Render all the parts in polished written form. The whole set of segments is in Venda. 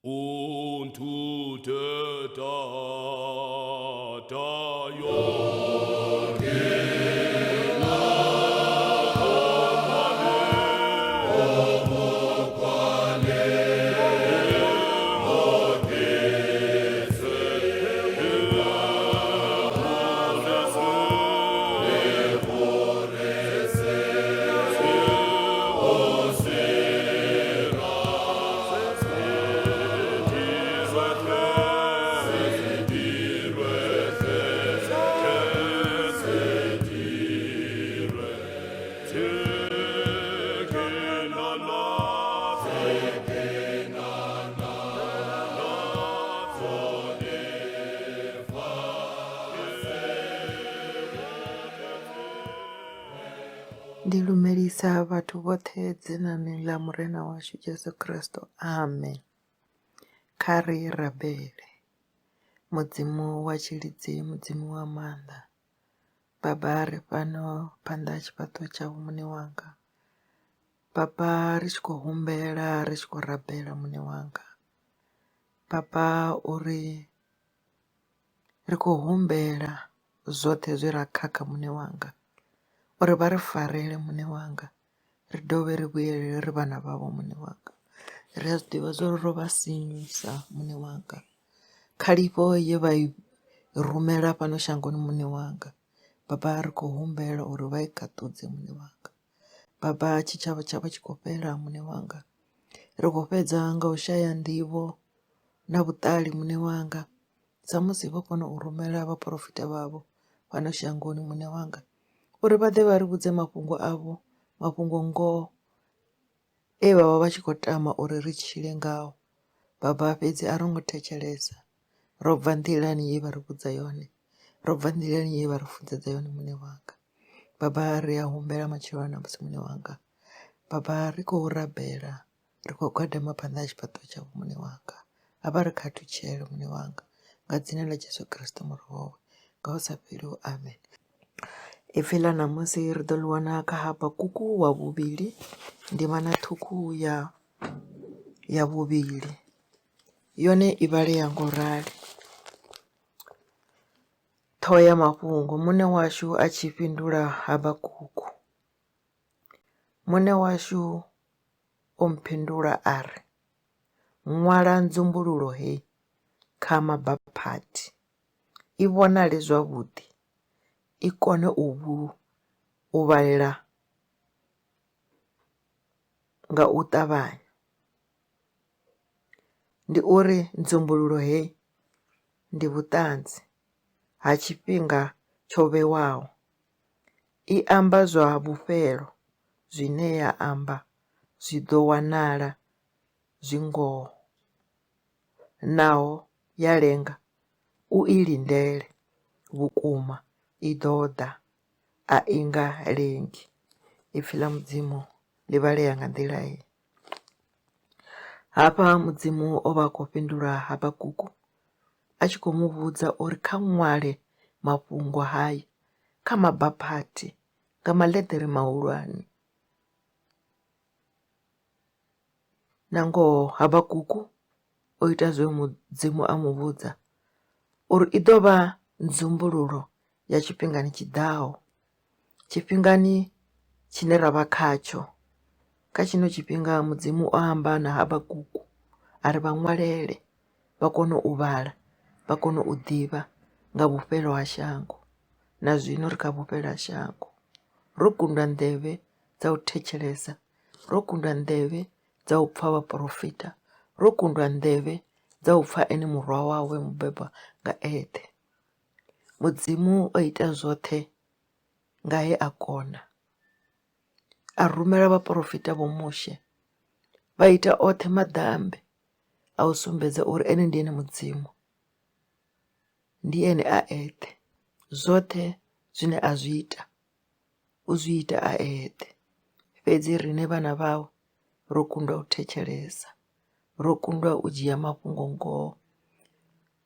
unto the data Ndilumelisa vhathu vhoṱhe dzinani ḽa murena washu Jesu Kristo. Amen. Kha ri rabele. Mudzimu wa tshilidzi, mudzimu wa maanḓa, Baba ri fhano phanḓa ha tshifhaṱuwo tshavho muṋe wanga. Baba ri tshi khou humbela, ri tshi khou rabela muṋe wanga. Baba uri ri khou humbela zwoṱhe zwe ra khakha muṋe wanga, uri vha ri farele muṋe wanga, ri dovhe ri vhuyelele ri vhana vhavho muṋe wanga. Ri a zwiḓivha zwo ro vha sinyusa muṋe wanga, khalifho ye vha i rumela fhano shangoni muṋe wanga. Baba ri khou humbela uri vha i khaṱudze muṋe wanga. Baba tshitshavha tshavha tshi khou fhela muṋe wanga, ri khou fhedza nga u shaya nḓivho na vhuṱali muṋe wanga, sa musi vho kona u rumela vhaprofita vhavho fhano shangoni muṋe wanga, uri vha ḓe vha ri vhudze mafhungo avho, mafhungo ngoho vha vha tshi khou tama uri ri tshile ngao. Baba fhedzi a ro ngo thetshelesa, ro bva nḓilani ye vha ri vhudza yone, ro bva nḓilani ye vha ri funḓedza yone muṋe wanga. Baba ri a humbela matshelo na musi muṋe wanga. Baba ri khou rabela, ri khou gwadama phanḓa ha tshifhaṱuwo tshavho muṋe wanga. A vha ri khathutshele muṋe wanga, nga dzina ḽa Jesu Kristo murwa wawe, nga u sa fheliho. Amen. Ipfhi ḽa ṋamusi ri ḓo ḽi wana kha Habakuku wa vhuvhili, ndimana ṱhukhu ya vhuvhili, yone i vhalea ngo rali. Ṱhoho ya mafhungo, muṋe washu a tshi fhindula Habakuku. Muṋe washu o mphendula a ri, ṅwala nzumbululo hei kha mabaphathi, i vhonale zwavhuḓi, i kone u vhalela nga u ṱavhanya. Ndi uri nzumbululo hei ndi vhuṱanzi ha tshifhinga tsho vhewaho, i amba zwa vhufhelo zwine ya amba zwi ḓo wanala zwi ngoho, naho ya lenga u i lindele vhukuma i ḓo ḓa, a i nga lengi. Ipfhi ḽa Mudzimu ḽi vhalea nga nḓila hei. Hafha Mudzimu o vha a khou fhindula Habakuku, a tshi khou muvhudza uri kha ṅwale mafhungo hayo kha mabaphathi nga maḽeḓere mahulwane. Na ngoho Habakuku o ita zwe Mudzimu a muvhudza uri i ḓo vha nzumbululo ya tshifhingani tshiḓaho, tshifhingani tshine ra vha khatsho. Kha tshino tshifhinga Mudzimu o amba na Habakuku a ri vha ṅwalele, vha kone u vhala, vha kone u ḓivha nga vhufhelo ha shango. Na zwino ri kha vhufhelo ha shango, ro kundwa nḓevhe dza u thetshelesa, ro kundwa nḓevhe dza u pfha vhaprofita, ro kundwa nḓevhe dza u pfha ene murwa wawe mubebwa nga eṱhe. Mudzimu o ita zwoṱhe nga he a kona, a rumela vhaprofita vho mushe, vha ita oṱhe maḓambe a u sumbedza uri ene ndi ene Mudzimu, ndi ene a eṱhe. Zwoṱhe zwine a zwi ita, u zwi ita a eṱhe. Fhedzi riṋe vhana vawe ro kundwa u thetshelesa, ro kundwa u dzhia mafhungo ngoho.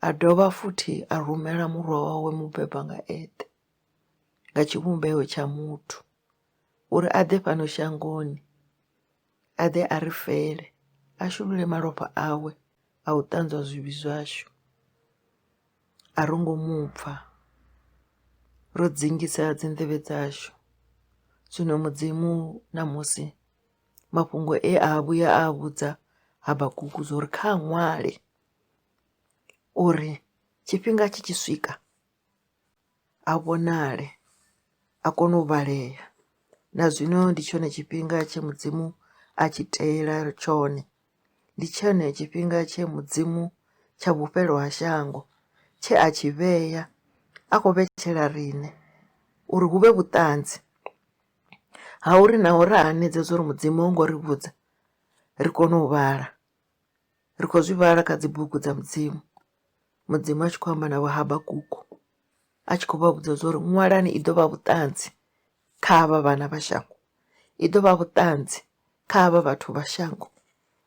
A dovha futhi a rumela murwa wawe mubebwa nga eṱhe, nga tshivhumbeo tsha muthu, uri a ḓe fhano shangoni, a ḓe a ri fele, a shulule malofha awe a u ṱanzwa zwivhi zwashu. A ro ngo mupfa, ro dzingisa dzi nḓevhe dzashu. Zwino Mudzimu ṋamusi mafhungo a vhuya a vhudza Habakuku zwori kha ṅwale uri tshifhinga tshi tshi swika a vhonale, a kone u vhalea. Na zwino ndi tshone tshifhinga tshe Mudzimu a tshi teela tshone. Ndi tshone tshifhinga tshe Mudzimu tsha vhufhelo ha shango tshe a tshi vhea a khou vhetshela riṋe uri hu vhe vhuṱanzi ha uri naho ra hanedza uri Mudzimu ho ngo ri vhudza, ri kone u vhala. Ri khou zwi vhala kha dzi bugu dza Mudzimu. Mudzimu a tshi khou amba na vho Habakuku, a tshi khou vha vhudza zwa uri ṅwalani i ḓo vha vhuṱanzi kha havha vhana vha shango, i ḓo vha vhuṱanzi kha havha vhathu vha shango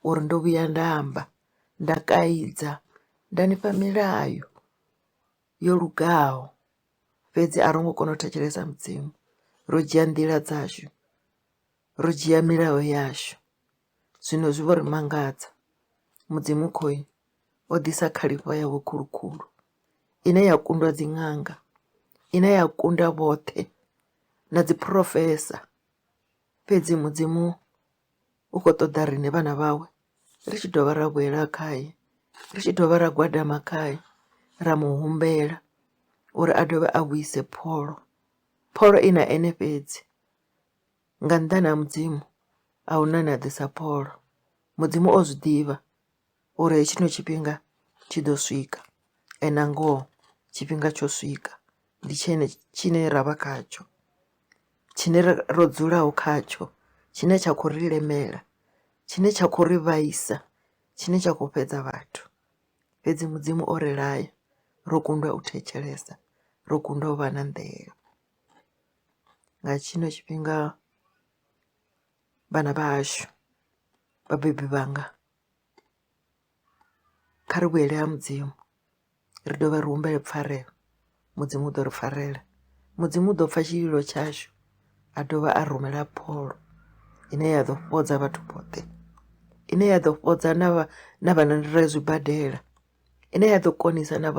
uri ndo vhuya nda amba, nda kaidza, nda nifha milayo yo lugaho. Fhedzi a ro ngo kona u thetshelesa Mudzimu, ro dzhia nḓila dzashu, ro dzhia milayo yashu. Zwino zwi vho ri mangadza. Mudzimu khoi o ḓisa khalifha yawe khulukhulu ine ya kundwa dzi ṅanga, ine ya kunda vhoṱhe na dzi profesa. Fhedzi Mudzimu u khou ṱoḓa riṋe vhana vawe ri tshi dovha ra vhuyela khaye, ri tshi dovha ra gwadama khaye, ra muhumbela uri a dovhe a vhuise pholo i na ene fhedzi. Nga nnḓani ha Mudzimu a huna ane a ḓisa pholo. Mudzimu o zwi ḓivha uri hetshino tshifhinga tshi ḓo swika, ende ngoho tshifhinga tsho swika. Ndi tshine ra vha khatsho, tshine ro dzulaho khatsho, tshine tsha khou ri lemela, tshine tsha khou ri vhaisa, tshine tsha khou fhedza vhathu. Fhedzi Mudzimu o ri laya, ro kundwa u thetshelesa, ro kundwa u vha na nḓela. Nga tshino tshifhinga vhana vha hashu, vhabebi vhanga, kha ri vhuyele ha Mudzimu, ri dovhe ri humbele pfarelo. Mudzimu u ḓo ri farela, Mudzimu u ḓo pfa tshililo tshashu, a dovha a rumela pholo ine ya ḓo fhodza vhathu vhoṱhe, ine ya ḓo fhodza na vhana re zwibadela, ine ya ḓo konisa na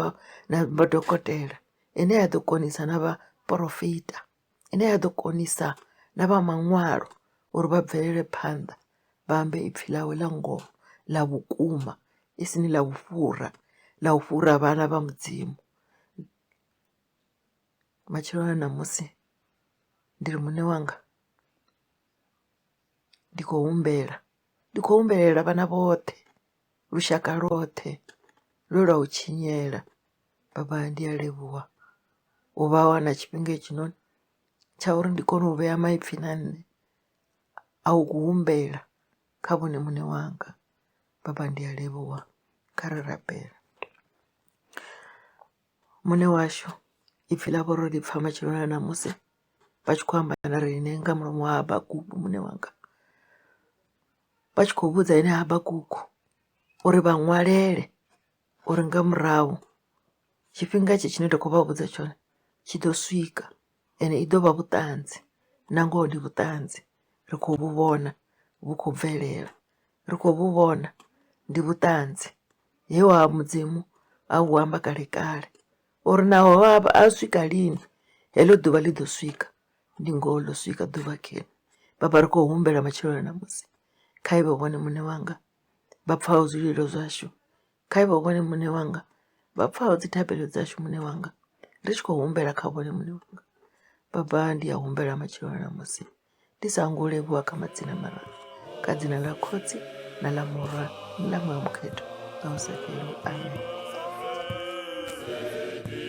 madokotela, ine ya ḓo konisa na vha porofita, ine ya ḓo konisa na vha maṅwalo uri vha bvelele phanḓa, vha ambe ipfhi ḽawe ḽa ngoho, ḽa vhukuma, isini ḽa u fhura vhana vha Mudzimu. Matshelo na musi ndi ri muṋe wanga, ndi khou humbelela vhana vhoṱhe, lushaka lwoṱhe lwa u tshinyela. Baba, ndi a livhuwa u vha wana tshifhinga hetshinoni tsha uri ndi kone u vhea maipfhi na nne a u humbela kha vhone muṋe wanga. Baba, ndi a livhuwa, kha ri rabela. Muṋe washu ipfhi ḽavho ro ḽi pfha matshelo na musi vha tshi khou amba na riṋe nga mulomo wa Habakuku muṋe wanga, vha tshi khou vhudza ene Habakuku uri vha ṅwalele uri nga murahu tshifhinga tshi tshine nda khou vha vhudza tshone tshi ḓo swika, ene i ḓo vha vhuṱanzi. Na ngoho ndi vhuṱanzi, ri khou vhu vhona vhu khou bvelela, ri khou vhu vhona, ndi vhuṱanzi he wa Mudzimu a vhu amba kale kale uri naho a swika lini, heḽo ḓuvha ḽi ḓo swika. Ndi ngoho ḽo swika ḓuvha kheni. Baba, ri khou humbela matshelo na musi kha iwe vhone muṋe wanga vha pfhaho zwililo zwashu, kha iwe vhone muṋe wanga vha pfhaho dzi thabelo dzashu muṋe wanga, ri tshi khou humbela kha vhone muṋe wanga. Baba, ndi a humbela matshelo na musi ndi sa ngo livhuwa kha madzina mararu, kha dzina ḽa Khotsi na ḽa Murwa na ḽa Muṅwe wa Mukhetho nga u sa fheli. Amen.